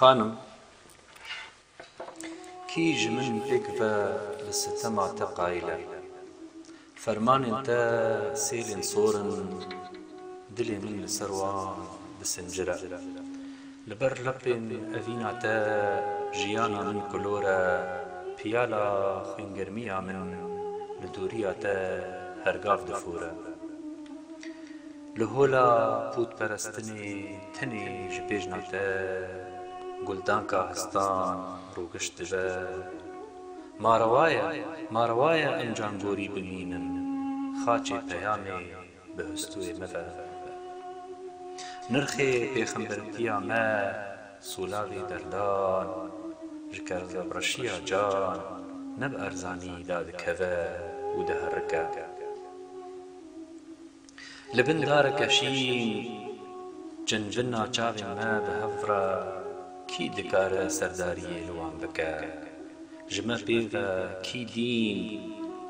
خانم كي جمن بيكفا للستمع تقايلة فرمان انت سيل صورن دلي من سروان بسنجرة لبر لبن أفينا تا جيانا من كلورة بيالا خنجرمية من لدورية تا هرقاف دفورة لهولا بود پرستني تني جبيجنا تا قلدانكا هستان روگشت جا ماروايا ام جانگوری بمینن خاچی پیامی بهستوی مفا نرخی پیغمبرتیا ما سولاوی دردان جکر برشیا جان نب ارزانی داد کوا و دهرکا لبن دارك شين جنجنا چاوی ما بهفرا کی دکار سرداری لوان بکا جمع پیغا کی دین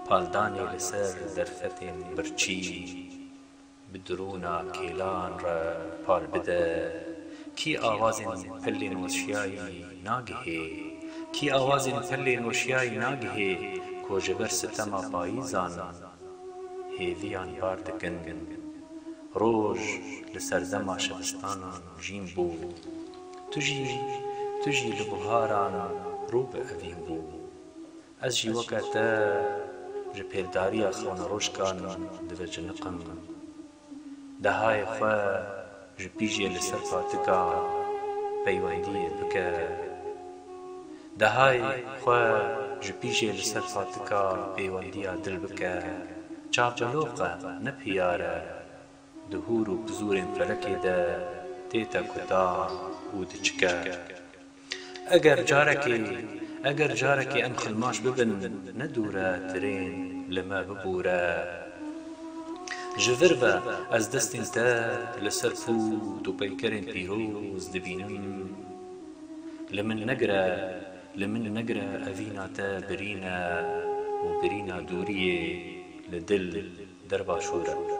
پالدانی لسر درفت برچی بدرونا کیلان را پال بده کی آواز پلین وشیایی ناگهه کی آواز پلین وشیایی ناگهه کو جبر ستما پاییزان هیویان باردکن روج لسر دما شبستانا جیم بو تجي لبهاران روب أفين بو أزجي وقتا جبير داريا خون روشكان دفج نقم دهاي خوا جبيجي لسرفاتكا بيواندي بكا دهاي خوا جبيجي لسرفاتكا بيواندي دل بكا چاپلوقا نبيارا دهورو بزور فلكي دا تيتا كتا ودچكا اگر جاركي ام خلماش ببن ندورا ترين لما ببورا جفربا از دستن تا لسر فود و بيكرن بيروز دبينم لمن نقرا افينا تا برينا و برينا دوريه لدل دربا شورا